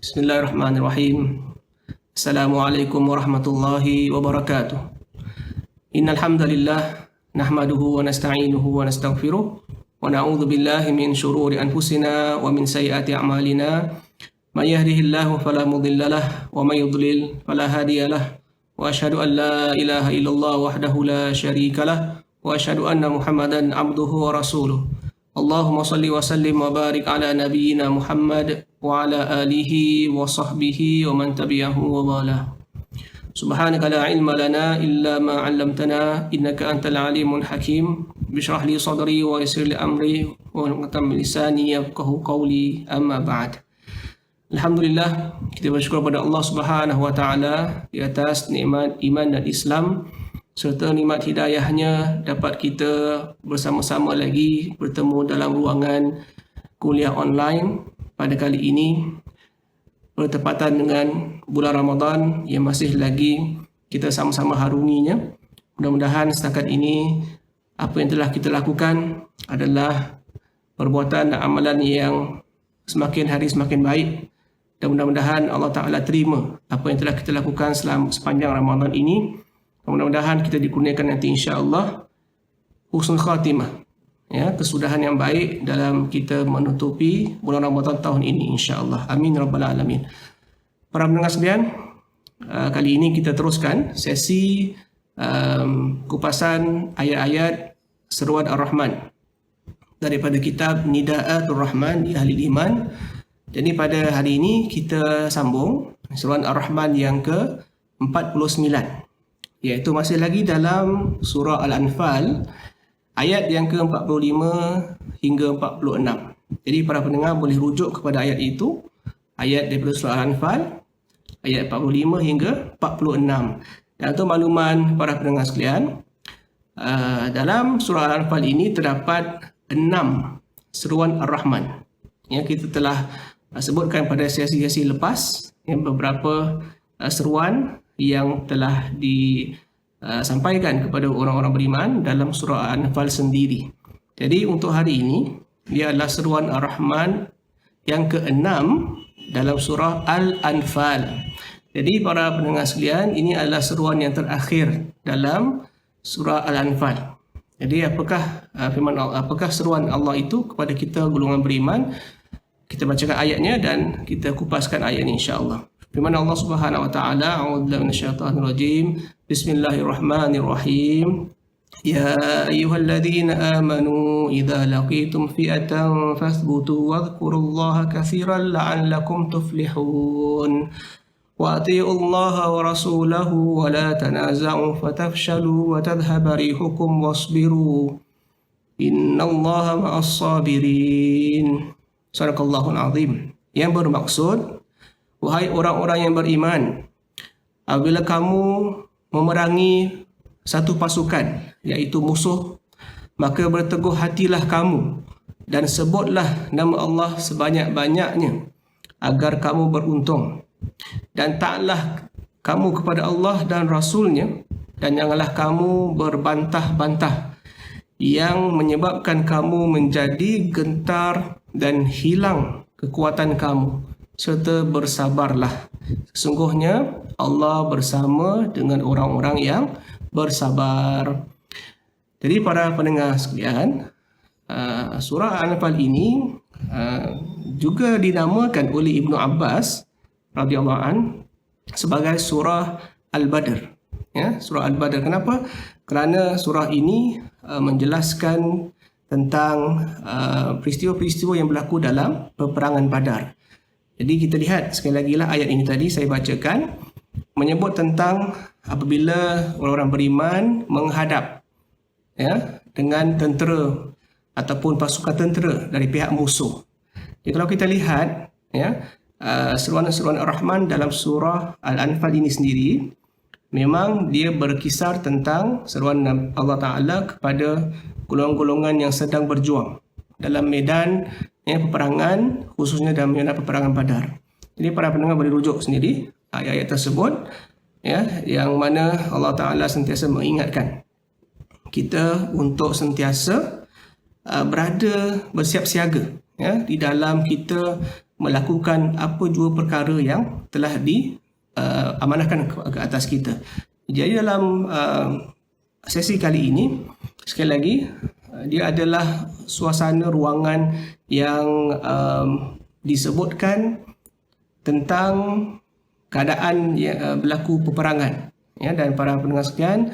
Bismillahirrahmanirrahim. Assalamualaikum warahmatullahi wabarakatuh. Innal hamdalillah nahmaduhu wa nasta'inuhu wa nastaghfiruh wa na'udzu billahi min shururi anfusina wa min sayyiati a'malina. May yahdihillahu fala mudilla lahu wa may yudlil fala hadiya lahu. Wa asyhadu an la ilaha illallah wahdahu la syarika lahu wa asyhadu anna Muhammadan abduhu wa rasuluh. Allahumma salli wa sallim wa barik ala nabiyyina Muhammad wa ala alihi wa sahbihi wa man tabi'ahu wa wala. Subhanaka la ilma lana illa ma 'allamtana innaka antal alimul hakim. Bishrah li sadri wa yassir li amri wa hlul lisani yafqahu qawli. Amma ba'd. Alhamdulillah, kita bersyukur kepada Allah Subhanahu wa taala di atas nikmat iman dan Islam serta nikmat hidayahnya dapat kita bersama-sama lagi bertemu dalam ruangan kuliah online pada kali ini bertepatan dengan bulan Ramadan yang masih lagi kita sama-sama harunginya. Mudah-mudahan setakat ini apa yang telah kita lakukan adalah perbuatan dan amalan yang semakin hari semakin baik, dan mudah-mudahan Allah Ta'ala terima apa yang telah kita lakukan selama sepanjang Ramadan ini. Mudah-mudahan kita dikurniakan nanti insya-Allah husnul khatimah, ya, kesudahan yang baik dalam kita menutupi bulan Ramadan tahun ini insya-Allah. Amin rabbal alamin. Para pendengar sekalian, kali ini kita teruskan sesi kupasan ayat-ayat seruan Ar-Rahman daripada kitab Nida'atul Rahman di Ahli Iman. Jadi pada hari ini kita sambung seruan Ar-Rahman yang ke-49, iaitu masih lagi dalam surah Al-Anfal ayat yang ke-45 hingga 46. Jadi para pendengar boleh rujuk kepada ayat itu, ayat daripada surah Al-Anfal ayat 45 hingga 46. Dan untuk makluman para pendengar sekalian, dalam surah Al-Anfal ini terdapat 6 seruan Ar-Rahman. Ya, kita telah sebutkan pada sesi-sesi lepas yang beberapa seruan yang telah disampaikan kepada orang-orang beriman dalam surah Al-Anfal sendiri. Jadi untuk hari ini, dia adalah seruan Ar-Rahman yang ke-6 dalam surah Al-Anfal. Jadi para pendengar sekalian, ini adalah seruan yang terakhir dalam surah Al-Anfal. Jadi apakah firman Allah, apakah seruan Allah itu kepada kita golongan beriman? Kita bacakan ayatnya dan kita kupaskan ayat ini insya-Allah. Firman Allah Subhanahu wa taala, a'udzubillahi minasyaitonir rajim. Bismillahirrahmanirrahim. Ya ayyuhalladzina amanu idza laqitum fi'atan fathbutu wadhkurullaha katsiran la'allakum tuflihun. Wa atii'ullaha wa rasulahu wa la tanaza'u fatafshalu wa tadhhaba rihukum wasbiru. Innallaha ma'as sabirin. Sadaqallahul azim. Yang bermaksud, wahai orang-orang yang beriman, apabila kamu memerangi satu pasukan, iaitu musuh, maka berteguh hatilah kamu dan sebutlah nama Allah sebanyak-banyaknya agar kamu beruntung. Dan taatlah kamu kepada Allah dan Rasulnya, dan janganlah kamu berbantah-bantah yang menyebabkan kamu menjadi gentar dan hilang kekuatan kamu, serta bersabarlah. Sesungguhnya Allah bersama dengan orang-orang yang bersabar. Jadi para pendengar sekalian, surah Al-Anfal ini juga dinamakan oleh Ibnu Abbas radhiyallahu an sebagai surah Al-Badr. Ya, surah Al-Badr. Kenapa? Kerana surah ini menjelaskan tentang peristiwa-peristiwa yang berlaku dalam peperangan Badar. Jadi kita lihat sekali lagi lah ayat ini tadi saya bacakan, menyebut tentang apabila orang-orang beriman menghadap, ya, dengan tentera ataupun pasukan tentera dari pihak musuh. Jadi kalau kita lihat, ya, seruan-seruan Ar-Rahman dalam surah Al-Anfal ini sendiri, memang dia berkisar tentang seruan Allah Ta'ala kepada golongan-golongan yang sedang berjuang dalam medan, ya, peperangan, khususnya dalam medan peperangan Badar. Jadi para pendengar boleh rujuk sendiri ayat-ayat tersebut, ya, yang mana Allah Ta'ala sentiasa mengingatkan kita untuk sentiasa berada bersiap siaga, ya, di dalam kita melakukan apa jua perkara yang telah diamanahkan ke atas kita. Jadi dalam sesi kali ini, sekali lagi, dia adalah suasana ruangan yang disebutkan tentang keadaan berlaku peperangan. Ya, dan para pendengar sekalian,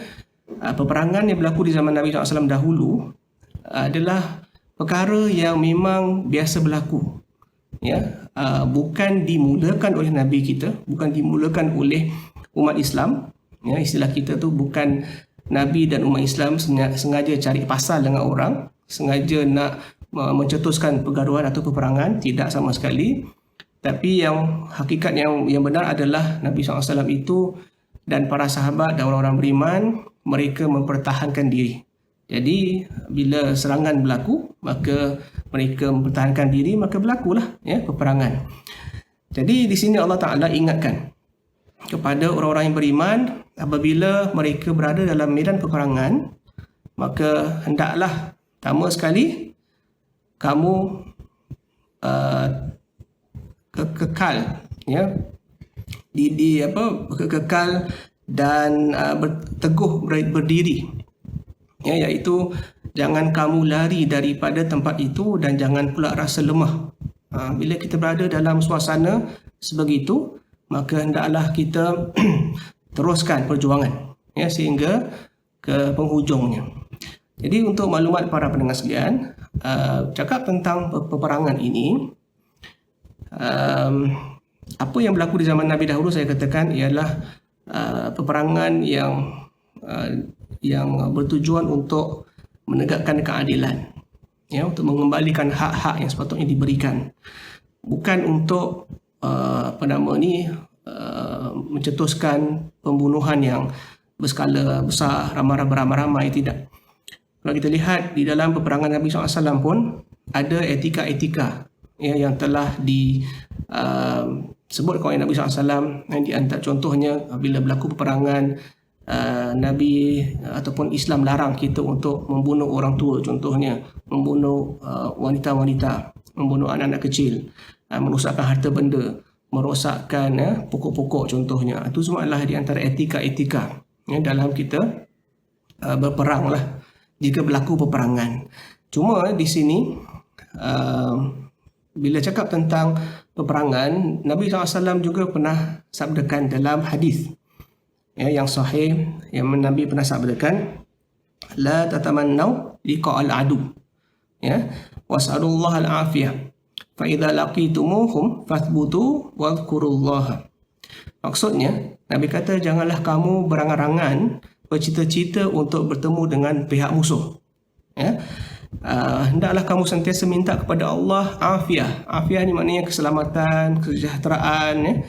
peperangan yang berlaku di zaman Nabi SAW dahulu adalah perkara yang memang biasa berlaku. Ya, bukan dimulakan oleh Nabi kita, bukan dimulakan oleh umat Islam. Ya, istilah kita tu bukan Nabi dan umat Islam sengaja cari pasal dengan orang, sengaja nak mencetuskan pergaduhan atau peperangan, tidak sama sekali. Tapi yang hakikat yang benar adalah Nabi SAW itu dan para sahabat dan orang-orang beriman, mereka mempertahankan diri. Jadi bila serangan berlaku, maka mereka mempertahankan diri, maka berlakulah peperangan. Jadi di sini Allah Ta'ala ingatkan kepada orang-orang yang beriman, apabila mereka berada dalam medan peperangan, maka hendaklah pertama sekali kamu kekal, kekal dan teguh berdiri, iaitu jangan kamu lari daripada tempat itu dan jangan pula rasa lemah. Bila kita berada dalam suasana sebegitu, maka hendaklah kita teruskan perjuangan sehingga ke penghujungnya. Jadi untuk maklumat para pendengar sekalian, cakap tentang peperangan ini, apa yang berlaku di zaman Nabi dahulu, saya katakan ialah peperangan yang bertujuan untuk menegakkan keadilan, untuk mengembalikan hak-hak yang sepatutnya diberikan, bukan untuk mencetuskan pembunuhan yang berskala besar, ramai-ramai, tidak. Kalau kita lihat di dalam peperangan Nabi SAW pun ada etika-etika yang telah disebut oleh Nabi SAW. Yang di antara contohnya, bila berlaku peperangan, Nabi ataupun Islam larang kita untuk membunuh orang tua, contohnya membunuh wanita-wanita, membunuh anak-anak kecil, merosakkan harta benda, merosakkan pokok-pokok contohnya. Itu semua adalah di antara etika-etika dalam kita berperang lah jika berlaku peperangan. Cuma di sini bila cakap tentang peperangan, Nabi SAW juga pernah sabdakan dalam hadis yang sahih, yang Nabi pernah sabdakan, la tatamannau liqa'al adu, was'alullah al-afiyah, fa idza laqitumuhum fathbutu wadhkurullaha. Maksudnya, Nabi kata janganlah kamu berangan-angan bercita-cita untuk bertemu dengan pihak musuh. Hendaklah kamu sentiasa minta kepada Allah afiah. Afiah ni maknanya keselamatan, kesejahteraan.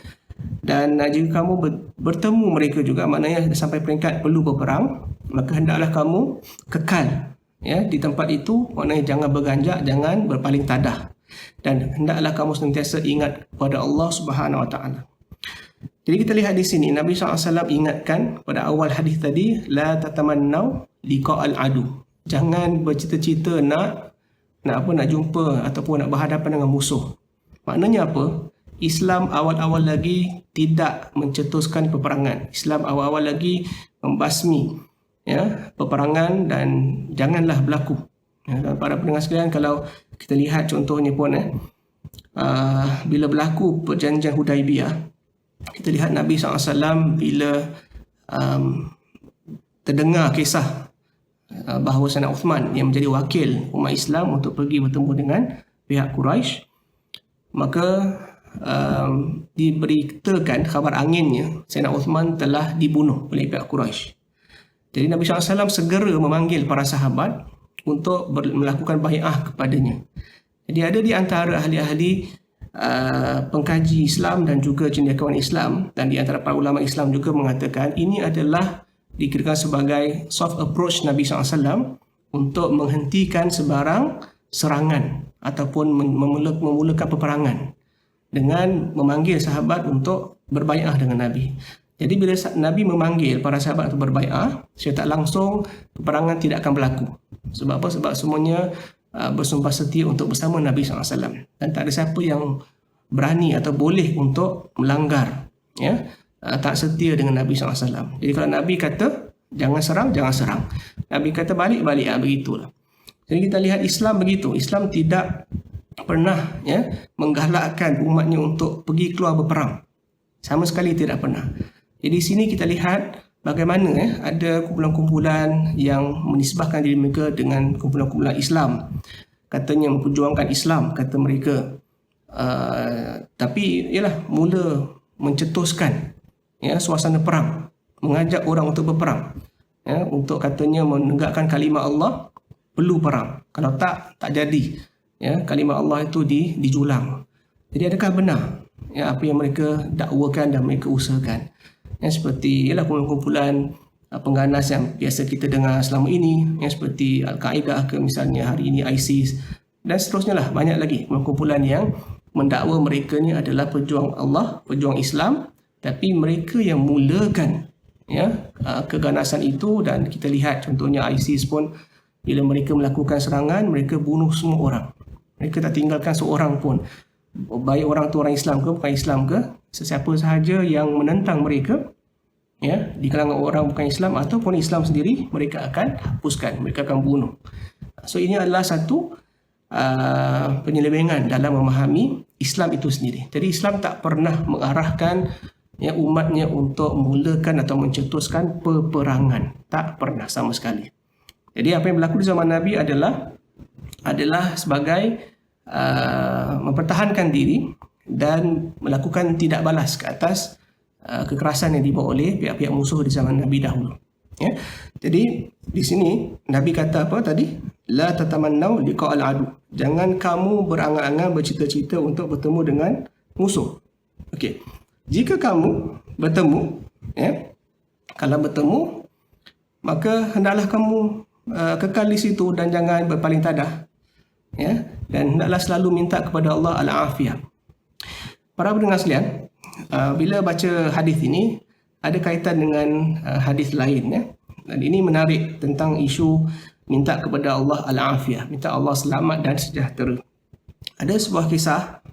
Dan jika kamu bertemu mereka juga, maknanya sampai peringkat perlu berperang, maka hendaklah kamu kekal di tempat itu, maknanya jangan berganjak, jangan berpaling tadah. Dan hendaklah kamu sentiasa ingat kepada Allah Subhanahu Wa Taala. Jadi kita lihat di sini Nabi SAW ingatkan pada awal hadis tadi, la tatamannau liqa'al adu. Jangan bercita-cita nak jumpa ataupun nak berhadapan dengan musuh. Maknanya apa? Islam awal-awal lagi tidak mencetuskan peperangan. Islam awal-awal lagi membasmi peperangan dan janganlah berlaku. Dan para pendengar sekalian, kalau kita lihat contohnya pun bila berlaku perjanjian Hudaibiyah, kita lihat Nabi SAW bila terdengar kisah bahawa Sayyidina Uthman yang menjadi wakil umat Islam untuk pergi bertemu dengan pihak Quraisy, maka diberitakan khabar anginnya Sayyidina Uthman telah dibunuh oleh pihak Quraisy. Jadi Nabi SAW segera memanggil para sahabat untuk melakukan bai'ah kepadanya. Jadi ada di antara ahli-ahli pengkaji Islam dan juga cendekiawan Islam, dan di antara para ulama Islam juga mengatakan ini adalah dikirakan sebagai soft approach Nabi SAW untuk menghentikan sebarang serangan ataupun memulakan peperangan dengan memanggil sahabat untuk berbai'ah dengan Nabi. Jadi bila Nabi memanggil para sahabat untuk berbai'ah, secara tak langsung peperangan tidak akan berlaku. Sebab apa? Sebab semuanya bersumpah setia untuk bersama Nabi SAW. Dan tak ada siapa yang berani atau boleh untuk melanggar, ya, tak setia dengan Nabi SAW. Jadi kalau Nabi kata jangan serang. Nabi kata balik, begitulah. Jadi kita lihat Islam begitu. Islam tidak pernah, ya, menggalakkan umatnya untuk pergi keluar berperang. Sama sekali tidak pernah. Jadi di sini kita lihat bagaimana ada kumpulan-kumpulan yang menisbahkan diri mereka dengan kumpulan-kumpulan Islam. Katanya memperjuangkan Islam, kata mereka. Tapi ialah mula mencetuskan, ya, suasana perang, mengajak orang untuk berperang, ya, untuk katanya menegakkan kalimah Allah perlu perang. Kalau tak jadi, ya, kalimah Allah itu dijulang. Jadi adakah benar, ya, apa yang mereka dakwakan dan mereka usahakan? Ya, seperti ialah kumpulan pengganas yang biasa kita dengar selama ini, ya, seperti Al-Qaeda ke misalnya hari ini ISIS dan seterusnya lah, banyak lagi kumpulan yang mendakwa mereka ni adalah pejuang Allah, pejuang Islam, tapi mereka yang mulakan, ya, keganasan itu. Dan kita lihat contohnya ISIS pun, bila mereka melakukan serangan, mereka bunuh semua orang. Mereka tak tinggalkan seorang pun, baik orang tu orang Islam ke bukan Islam ke, sesiapa sahaja yang menentang mereka, ya, di kalangan orang bukan Islam ataupun Islam sendiri, mereka akan hapuskan, mereka akan bunuh. So ini adalah satu penyelewengan dalam memahami Islam itu sendiri. Jadi Islam tak pernah mengarahkan, ya, umatnya untuk mulakan atau mencetuskan peperangan. Tak pernah sama sekali. Jadi apa yang berlaku di zaman Nabi adalah sebagai mempertahankan diri dan melakukan tidak balas ke atas kekerasan yang dibawa oleh pihak-pihak musuh di zaman Nabi dahulu. Ya. Jadi di sini Nabi kata apa tadi? La tatamannau liqa'al adu. Jangan kamu berangan-angan, bercita-cita untuk bertemu dengan musuh. Okey. Jika kamu bertemu, ya, kalau bertemu, maka hendaklah kamu kekal di situ dan jangan berpaling tadah, ya, dan hendaklah selalu minta kepada Allah al-afiyah. Para pendengar sekalian, bila baca hadis ini ada kaitan dengan hadis lain, ya. Dan ini menarik tentang isu minta kepada Allah al-afiyah, minta Allah selamat dan sejahtera. Ada sebuah kisah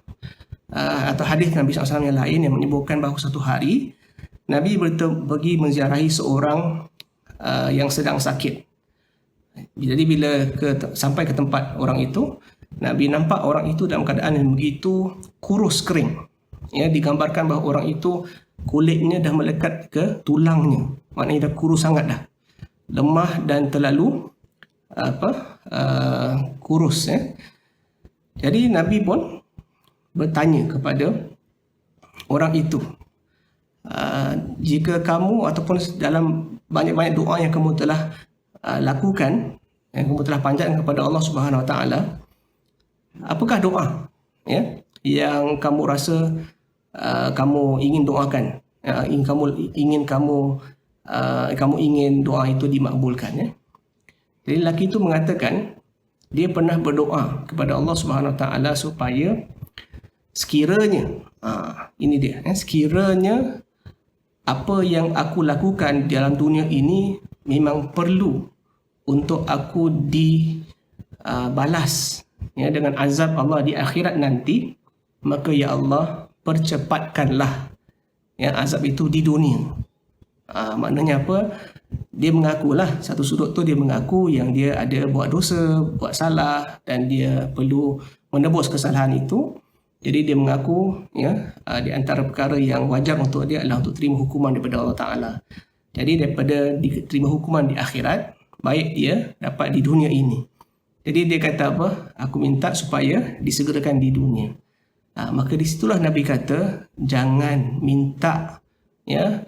atau hadis Nabi SAW yang lain yang menyebutkan bahawa satu hari Nabi pergi menziarahi seorang yang sedang sakit. Jadi bila sampai ke tempat orang itu, Nabi nampak orang itu dalam keadaan yang begitu kurus kering. Ya, digambarkan bahawa orang itu kulitnya dah melekat ke tulangnya. Maknanya dah kurus sangat dah. Lemah dan terlalu kurus, ya. Jadi Nabi pun bertanya kepada orang itu, jika kamu ataupun dalam banyak-banyak doa yang kamu telah lakukan, yang kamu telah panjatkan kepada Allah Subhanahu Wa Taala, apakah doa, ya, yang kamu rasa kamu ingin doakan, kamu ingin doa itu dimakbulkan, ya. Jadi lelaki itu mengatakan dia pernah berdoa kepada Allah Subhanahu Wa Taala supaya sekiranya ini dia, sekiranya apa yang aku lakukan dalam dunia ini memang perlu untuk aku dibalas, ya, dengan azab Allah di akhirat nanti, maka ya Allah percepatkanlah, ya, azab itu di dunia. Maknanya apa? Dia mengakulah, satu sudut tu dia mengaku yang dia ada buat dosa, buat salah dan dia perlu menebus kesalahan itu. Jadi dia mengaku, ya, di antara perkara yang wajar untuk dia adalah untuk terima hukuman daripada Allah Ta'ala. Jadi daripada diterima hukuman di akhirat, baik dia dapat di dunia ini. Jadi dia kata apa? Aku minta supaya disegerakan di dunia. Maka disitulah Nabi kata, jangan minta, ya,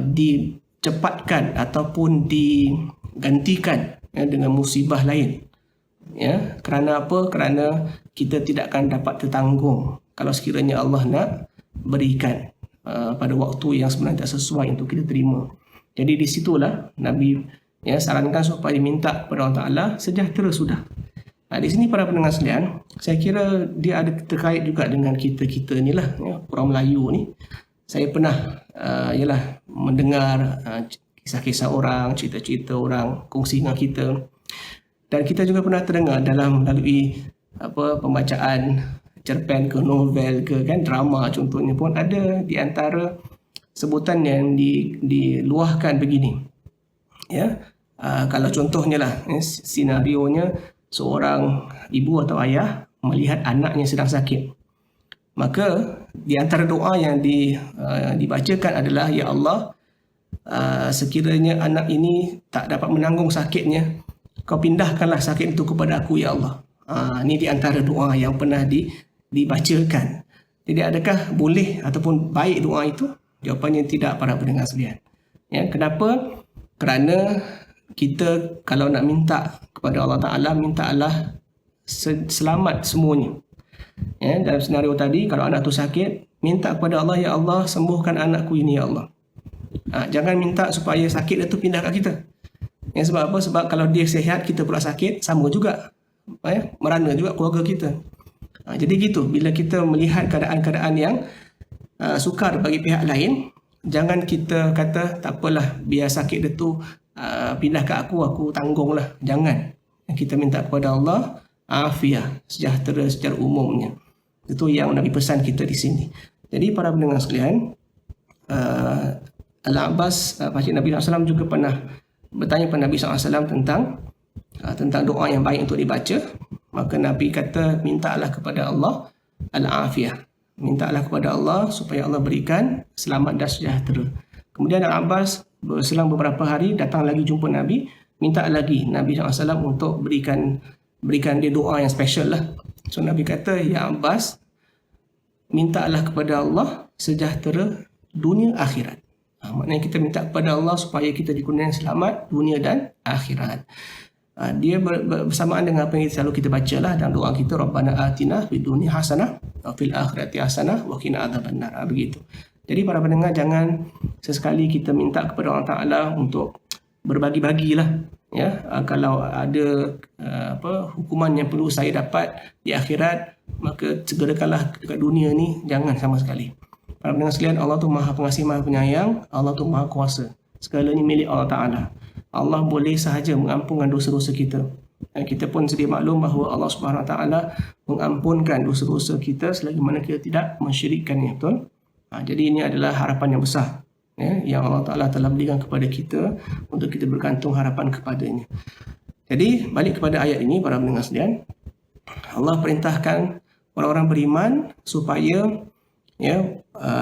dicepatkan ataupun digantikan, ya, dengan musibah lain. Ya, kerana apa? Kerana kita tidak akan dapat tertanggung kalau sekiranya Allah nak berikan pada waktu yang sebenarnya tak sesuai untuk kita terima. Jadi di situlah Nabi, ya, sarankan supaya minta kepada Allah Ta'ala sejahtera sudah. Di sini para pendengar sekalian, saya kira dia ada terkait juga dengan kita ni lah, ya, orang Melayu ni. Saya pernah ialah mendengar kisah-kisah orang, cerita-cerita orang kongsi dengan kita. Dan kita juga pernah terdengar melalui pembacaan cerpen ke, novel ke, kan, drama contohnya pun ada di antara sebutan yang diluahkan begini. Ya, kalau contohnya lah, senarionya seorang ibu atau ayah melihat anaknya sedang sakit. Maka di antara doa yang dibacakan adalah, ya Allah, sekiranya anak ini tak dapat menanggung sakitnya, kau pindahkanlah sakit itu kepada aku, ya Allah. Ini di antara doa yang pernah dibacakan. Jadi adakah boleh ataupun baik doa itu? Jawapannya tidak, para pendengar sekalian. Ya, kenapa? Kerana kita kalau nak minta kepada Allah Ta'ala, minta Allah selamat semuanya. Ya, dalam senario tadi, kalau anak tu sakit, minta kepada Allah, ya Allah, sembuhkan anakku ini, ya Allah. Jangan minta supaya sakit itu pindah kat kita. Ya, sebab apa? Sebab kalau dia sihat, kita pula sakit, sama juga. Merana juga keluarga kita. Jadi gitu, bila kita melihat keadaan-keadaan yang sukar bagi pihak lain, jangan kita kata tak apalah, biar sakit dia tu pindah ke aku tanggunglah. Jangan. Kita minta kepada Allah afiah, sejahtera secara umumnya. Itu yang Nabi pesan kita di sini. Jadi para pendengar sekalian, Al-Abbas, Pakcik Nabi SAW juga pernah bertanya kepada Nabi SAW tentang doa yang baik untuk dibaca. Maka Nabi kata, mintalah kepada Allah al-afiyah. Mintalah kepada Allah supaya Allah berikan selamat dan sejahtera. Kemudian Al-Abbas berselang beberapa hari datang lagi jumpa Nabi, minta lagi Nabi SAW untuk berikan dia doa yang special lah. So Nabi kata, ya Abbas, mintalah kepada Allah sejahtera dunia akhirat. Maknanya kita minta kepada Allah supaya kita dikurniakan selamat dunia dan akhirat. Dia bersamaan dengan apa yang selalu kita baca lah dalam doa kita, Rabbana atina fid dunya hasanah wa fil akhirati hasanah wa qina adzabannar. Begitu. Jadi para pendengar, jangan sesekali kita minta kepada Allah Ta'ala untuk berbagi-bagilah. Ya, kalau ada hukuman yang perlu saya dapat di akhirat, maka segerakanlah dekat dunia ni, jangan sama sekali. Para pendengar sekalian, Allah tu Maha Pengasih, Maha Penyayang, Allah tu Maha Kuasa. Segalanya milik Allah Ta'ala. Allah boleh sahaja mengampunkan dosa-dosa kita. Dan kita pun sedia maklum bahawa Allah Subhanahu Wa Ta'ala mengampunkan dosa-dosa kita selagi mana kita tidak mensyirikkannya. Betul? Jadi ini adalah harapan yang besar, ya, yang Allah Ta'ala telah berikan kepada kita untuk kita bergantung harapan kepadanya. Jadi balik kepada ayat ini, para pendengar sekalian, Allah perintahkan orang-orang beriman supaya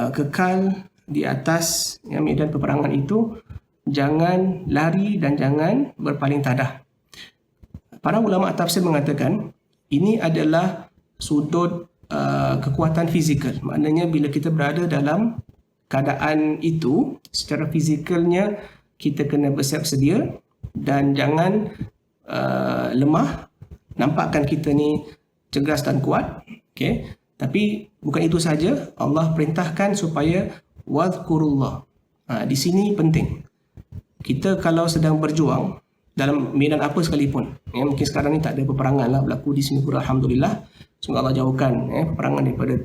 kekal di atas medan peperangan itu, jangan lari dan jangan berpaling tadah. Para ulama tafsir mengatakan ini adalah sudut kekuatan fizikal. Maknanya bila kita berada dalam keadaan itu, secara fizikalnya kita kena bersiap sedia dan jangan lemah. Nampakkan kita ni cergas dan kuat. Okay? Tapi bukan itu saja, Allah perintahkan supaya wadhkurullah. Di sini penting. Kita kalau sedang berjuang dalam medan apa sekalipun, mungkin sekarang ni tak ada peperangan lah berlaku di Singapura, alhamdulillah. Semoga Allah jauhkan peperangan daripada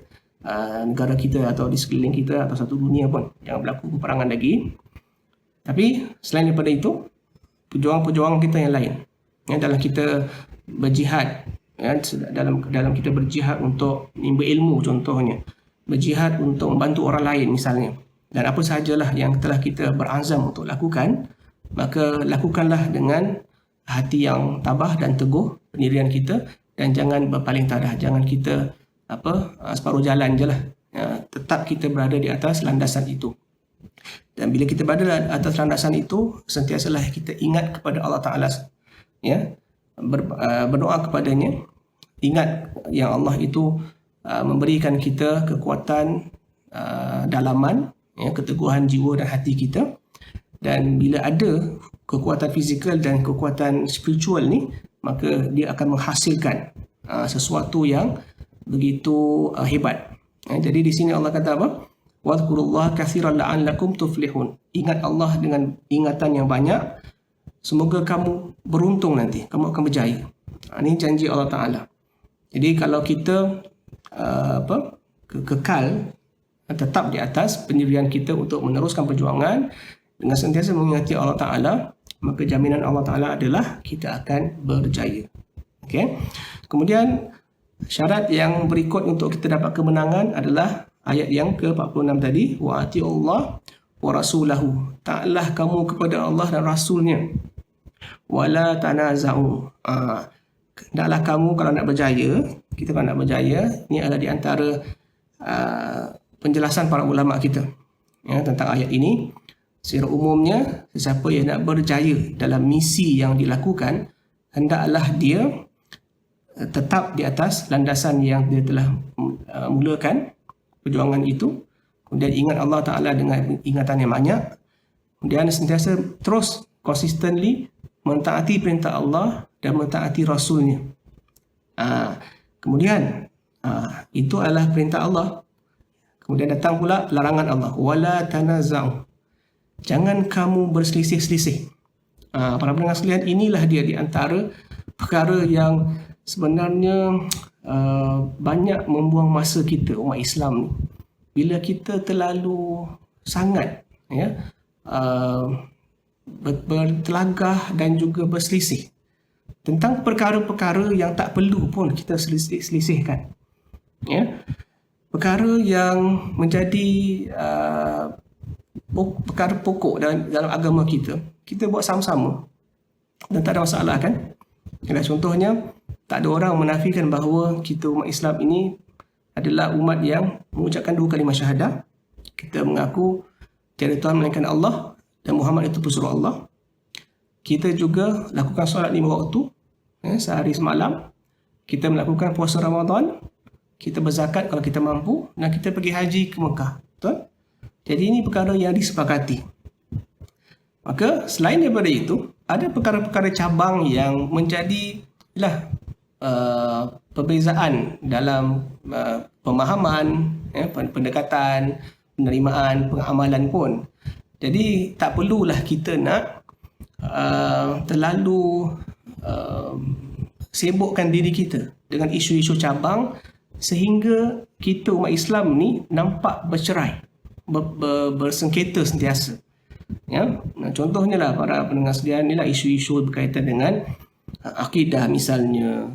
negara kita atau di sekeliling kita atau satu dunia pun. Jangan berlaku peperangan lagi. Tapi selain daripada itu, pejuang-pejuang kita yang lain, dalam kita berjihad, dalam kita berjihad untuk menimba ilmu contohnya, berjihad untuk membantu orang lain misalnya, dan apa sahajalah yang telah kita berazam untuk lakukan, maka lakukanlah dengan hati yang tabah dan teguh pendirian kita, dan jangan berpaling tadah. Jangan kita separuh jalan je lah. Tetap kita berada di atas landasan itu. Dan bila kita berada di atas landasan itu, sentiasalah kita ingat kepada Allah Ta'ala, berdoa kepadanya. Ingat yang Allah itu memberikan kita kekuatan dalaman, keteguhan jiwa dan hati kita. Dan bila ada kekuatan fizikal dan kekuatan spiritual ni, maka dia akan menghasilkan sesuatu yang begitu hebat. Jadi di sini Allah kata apa? Wadhkurullaha katsiran la'allakum tuflihun. Ingat Allah dengan ingatan yang banyak, semoga kamu beruntung nanti, kamu akan berjaya. Ini janji Allah Ta'ala. Jadi kalau kita kekal, tetap di atas pendirian kita untuk meneruskan perjuangan dengan sentiasa mengingati Allah Ta'ala, maka jaminan Allah Ta'ala adalah kita akan berjaya. Okay? Kemudian Syarat yang berikut untuk kita dapat kemenangan adalah ayat yang ke-46 tadi, wa atiullah wa rasulahu. Taatlah kamu kepada Allah dan Rasulnya. Wala tanaza'u. Hendaklah kamu kalau nak berjaya, kita kalau nak berjaya, ini adalah di antara penjelasan para ulama kita tentang ayat ini. Secara umumnya, sesiapa yang nak berjaya dalam misi yang dilakukan, hendaklah dia tetap di atas landasan yang dia telah mulakan perjuangan itu. Kemudian ingat Allah Ta'ala dengan ingatan yang banyak. Kemudian sentiasa terus consistently mentaati perintah Allah dan mentaati Rasulnya. Kemudian itu adalah perintah Allah. Kemudian datang pula larangan Allah. Wala tanaza'u. Jangan kamu berselisih-selisih. Para pendengar sekalian, inilah dia di antara perkara yang sebenarnya banyak membuang masa kita umat Islam ni. Bila kita terlalu sangat bertelagah dan juga berselisih tentang perkara-perkara yang tak perlu pun kita selisihkan. Perkara yang menjadi perkara pokok dalam agama kita buat sama-sama dan tak ada masalah kan. Contohnya, tak ada orang menafikan bahawa kita umat Islam ini adalah umat yang mengucapkan 2 kalimah syahadah. Kita mengaku tiada Tuhan melainkan Allah dan Muhammad itu pesuruh Allah. Kita juga lakukan solat 5 waktu sehari semalam. Kita melakukan puasa Ramadan. Kita berzakat kalau kita mampu, dan kita pergi haji ke Mekah. Betul? Jadi ini perkara yang disepakati. Maka selain daripada itu, ada perkara-perkara cabang yang menjadi perbezaan dalam pemahaman, pendekatan, penerimaan, pengamalan pun. Jadi tak perlulah kita nak terlalu sibukkan diri kita dengan isu-isu cabang sehingga kita umat Islam ni nampak bercerai, bersengketa sentiasa. Contohnya lah para pendengar sekalian, inilah isu-isu berkaitan dengan akidah misalnya.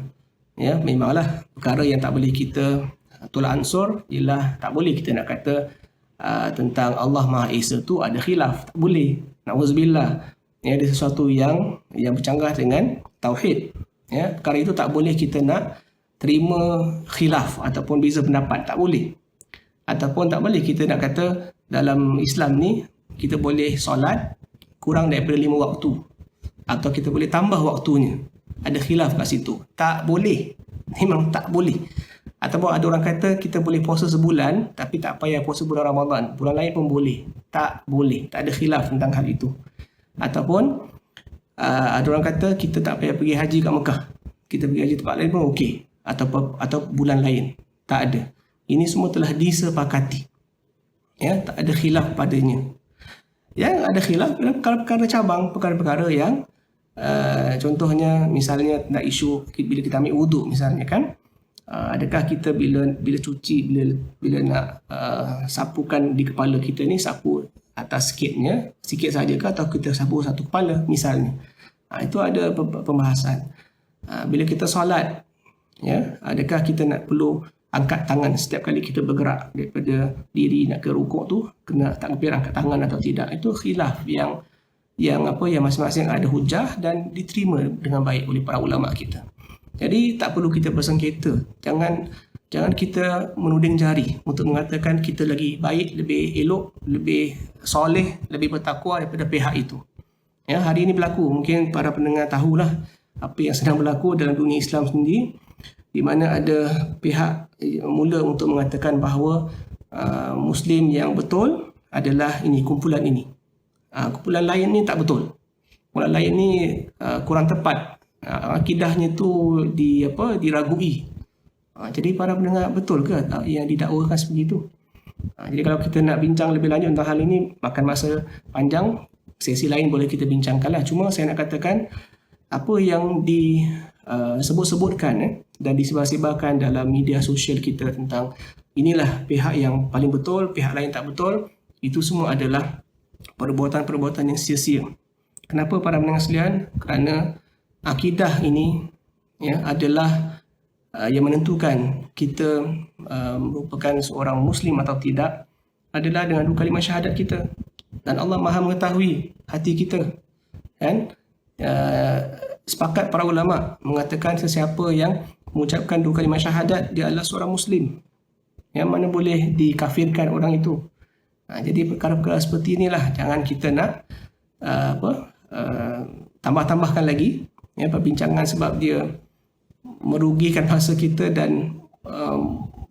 Memanglah perkara yang tak boleh kita tolak ansur ialah tak boleh kita nak kata tentang Allah Maha Esa tu ada khilaf. Tak boleh. Na'udzubillah. Ada sesuatu yang bercanggah dengan tauhid. Perkara itu tak boleh kita nak terima khilaf ataupun beza pendapat. Tak boleh. Ataupun tak boleh kita nak kata dalam Islam ni kita boleh solat kurang daripada 5 waktu, atau kita boleh tambah waktunya. Ada khilaf kat situ. Tak boleh. Memang tak boleh. Ataupun ada orang kata kita boleh puasa sebulan tapi tak payah puasa bulan Ramadan. Bulan lain pun boleh. Tak boleh. Tak ada khilaf tentang hal itu. Ataupun ada orang kata kita tak payah pergi haji kat Mekah. Kita pergi haji tempat lain pun okey. Atau bulan lain. Tak ada. Ini semua telah disepakati. Tak ada khilaf padanya. Yang ada khilaf adalah perkara-perkara cabang, perkara-perkara yang contohnya misalnya tentang isu bila kita ambil wuduk misalnya kan, adakah kita bila cuci, bila nak sapukan di kepala kita ni, sapu atas sikit sahaja atau kita sapu satu kepala misalnya. Itu ada pembahasan. Bila kita solat, adakah kita nak perlu angkat tangan setiap kali kita bergerak daripada diri nak ke rukuk tu, kena takbir angkat tangan atau tidak? Itu khilaf yang masing-masing ada hujah dan diterima dengan baik oleh para ulama kita. Jadi tak perlu kita bersengketa. Jangan kita menuding jari untuk mengatakan kita lagi baik, lebih elok, lebih soleh, lebih bertakwa daripada pihak itu. Hari ini berlaku, mungkin para pendengar tahulah apa yang sedang berlaku dalam dunia Islam sendiri, di mana ada pihak mula untuk mengatakan bahawa Muslim yang betul adalah kumpulan ini. Kumpulan lain ni tak betul. Kumpulan lain ni kurang tepat. Akidahnya tu diragui. Jadi para pendengar, betul ke yang didakwakan seperti itu? Jadi kalau kita nak bincang lebih lanjut tentang hal ini, makan masa panjang. Sesi lain boleh kita bincangkanlah. Cuma saya nak katakan apa yang disebut-sebutkan dan disebar-sebarkan dalam media sosial kita tentang inilah pihak yang paling betul, pihak lain tak betul, itu semua adalah perbuatan-perbuatan yang sia-sia. Kenapa para pendengar sekalian? Kerana akidah ini adalah yang menentukan kita merupakan seorang Muslim atau tidak adalah dengan 2 kalimah syahadat kita. Dan Allah Maha mengetahui hati kita. Kan? Sepakat para ulama mengatakan sesiapa yang mengucapkan 2 kalimah syahadat dia adalah seorang Muslim. Yang mana boleh dikafirkan orang itu. Jadi perkara-perkara seperti inilah jangan kita nak tambah-tambahkan lagi perbincangan sebab dia merugikan masa kita dan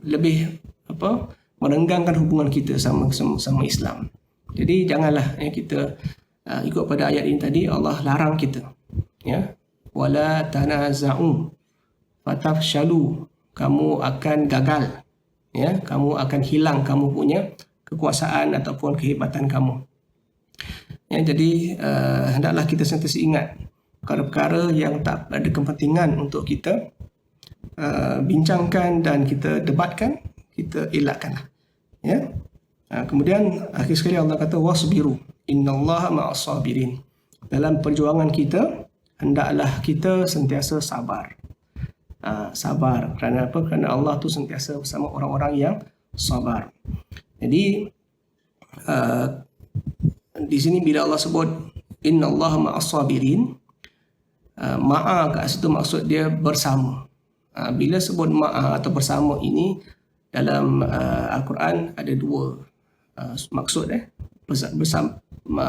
lebih merenggangkan hubungan kita sama Islam. Jadi janganlah kita ikut pada ayat ini tadi Allah larang kita wala tanaza'u fatafshalu, kamu akan gagal, kamu akan hilang kamu punya kekuasaan ataupun kehebatan kamu. Jadi hendaklah kita sentiasa ingat perkara-perkara yang tak ada kepentingan untuk kita bincangkan dan kita debatkan, kita elakkanlah. Kemudian akhir sekali Allah kata wasbiru innallaha ma'as sabirin. Dalam perjuangan kita hendaklah kita sentiasa sabar. Sabar kerana apa? Kerana Allah tu sentiasa bersama orang-orang yang sabar. Jadi di sini bila Allah sebut innallaha ma'as sabirin, ma'a kat situ maksud dia bersama. Bila sebut ma'a atau bersama ini dalam Al-Quran ada 2 maksud. Bersama,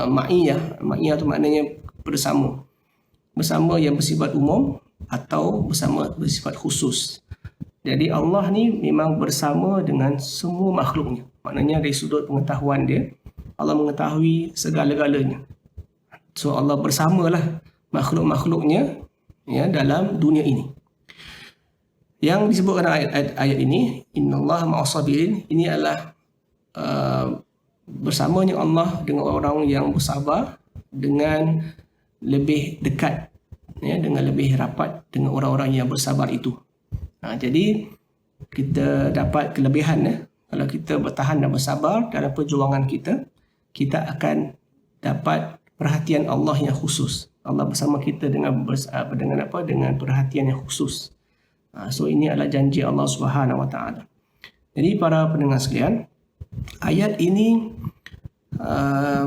ma'iyah tu maknanya bersama. Bersama yang bersifat umum atau bersama bersifat khusus. Jadi Allah ni memang bersama dengan semua makhluknya. Maknanya dari sudut pengetahuan dia, Allah mengetahui segala-galanya. So Allah bersamalah makhluk-makhluknya dalam dunia ini. Yang disebutkan ayat ini, innallaha ma'as sabirin, ini adalah bersamanya Allah dengan orang yang bersabar, dengan lebih dekat, dengan lebih rapat dengan orang-orang yang bersabar itu. Jadi kita dapat kelebihan kalau kita bertahan dan bersabar dalam perjuangan kita, kita akan dapat perhatian Allah yang khusus. Allah bersama kita dengan perhatian yang khusus. So ini adalah janji Allah Subhanahu Wa Taala. Jadi para pendengar sekalian, ayat ini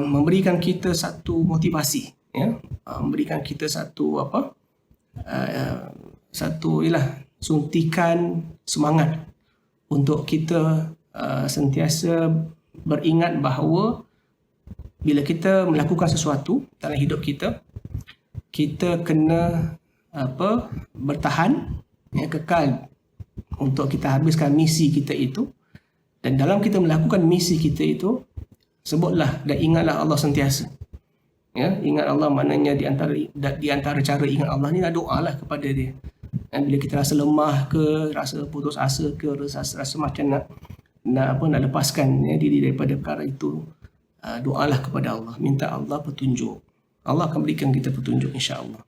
memberikan kita satu motivasi, memberikan kita satu suntikan semangat untuk kita sentiasa beringat bahawa bila kita melakukan sesuatu dalam hidup kita, kita kena bertahan, kekal untuk kita habiskan misi kita itu. Dan dalam kita melakukan misi kita itu, sebutlah dan ingatlah Allah sentiasa. Ingat Allah maknanya di antara cara ingat Allah ni doalah kepada dia. Dan bila kita rasa lemah ke, rasa putus asa ke, rasa macam nak lepaskan diri daripada perkara itu, doalah kepada Allah, minta Allah petunjuk. Allah akan berikan kita petunjuk insya-Allah.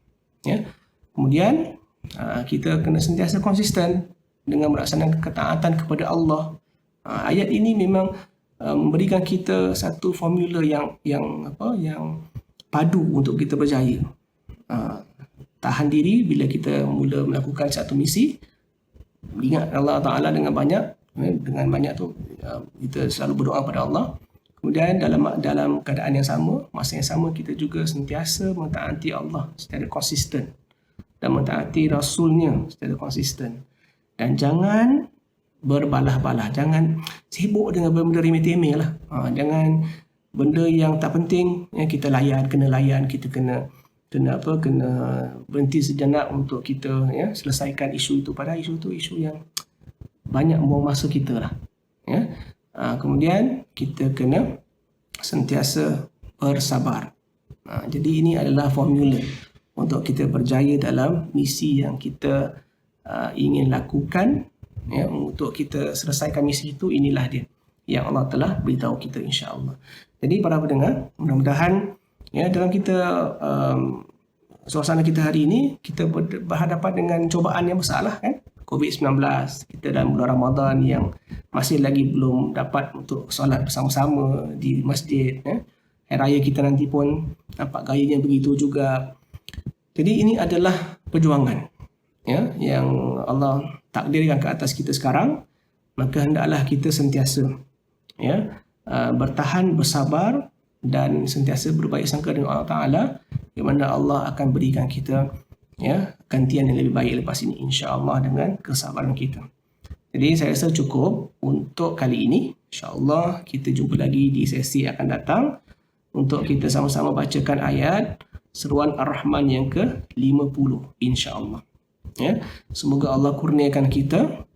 Kemudian kita kena sentiasa konsisten dengan melaksanakan ketaatan kepada Allah. Ayat ini memang memberikan kita satu formula yang padu untuk kita berjaya. Tahan diri bila kita mula melakukan satu misi. Ingat Allah Ta'ala dengan banyak. Dengan banyak tu kita selalu berdoa pada Allah. Kemudian dalam keadaan yang sama, masa yang sama, kita juga sentiasa mentaati Allah secara konsisten dan mentaati Rasulnya secara konsisten. Dan jangan berbalah-balah, jangan sibuk dengan benda remeh-temeh lah. Jangan benda yang tak penting kita kena layan, kita kena berhenti sejenak untuk kita selesaikan isu itu. Padahal isu itu isu yang banyak membuang masa kita lah. Kemudian kita kena sentiasa bersabar. Jadi ini adalah formula untuk kita berjaya dalam misi yang kita ingin lakukan. Untuk kita selesaikan misi itu, inilah dia yang Allah telah beritahu kita insya-Allah. Jadi para pendengar, mudah-mudahan dalam kita suasana kita hari ini, kita berhadapan dengan cubaan yang besar lah COVID-19. Kita dalam bulan Ramadan yang masih lagi belum dapat untuk solat bersama-sama di masjid. Hari raya kita nanti pun nampak gayanya begitu juga. Jadi ini adalah perjuangan. ya, yang Allah takdirkan ke atas kita sekarang, maka hendaklah kita sentiasa ya bertahan, bersabar dan sentiasa berbaik sangka dengan Allah Ta'ala, di mana Allah akan berikan kita ya gantian yang lebih baik lepas ini, insya-Allah, dengan kesabaran kita. Jadi saya rasa cukup untuk kali ini. InsyaAllah kita jumpa lagi di sesi akan datang untuk kita sama-sama bacakan ayat seruan Ar-Rahman yang ke-50, insya-Allah. Ya, semoga Allah kurniakan kita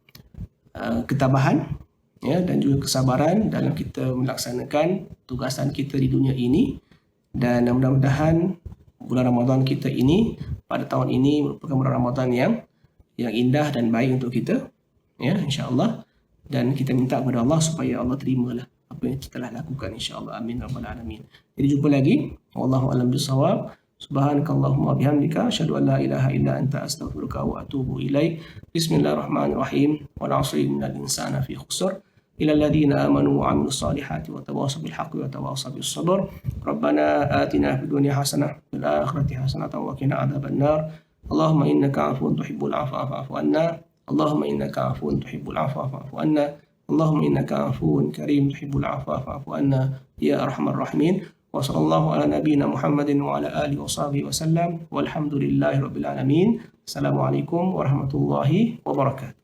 ketabahan ya dan juga kesabaran dalam kita melaksanakan tugasan kita di dunia ini, dan mudah-mudahan bulan Ramadan kita ini pada tahun ini merupakan bulan Ramadan yang indah dan baik untuk kita ya, insya-Allah, dan kita minta kepada Allah supaya Allah terimalah apa yang kita telah lakukan, insya-Allah. Amin rabbal alamin. Jadi jumpa lagi, wallahu a'lam bissawab. Subhanakallahumma bihamdika asyhadu an la ilaha illa anta astaghfiruka wa atubu ilaik. Bismillahirrahmanirrahim. Wal 'asri innal insana fi khusr illa alladhina amanu wa 'amilus solihati wa tawassaw bil haqqi wa tawassaw bis sabr. Rabbana atina fid dunya hasanah wa fil akhirati hasanah wa qina adzabannar. Allahumma innaka 'afuwun tuhibbul 'afwa fa'fu 'anna. Allahumma innaka 'afuwun tuhibbul 'afwa fa'fu 'anna. Allahumma innaka 'afuwun karim tuhibbul 'afwa fa'fu 'anna ya arhamar rahimin. Wa sallallahu ala nabiyyina Muhammadin wa ala alihi wa sahbihi wa sallam. Walhamdulillahi rabbil alamin. Assalamualaikum warahmatullahi wabarakatuh.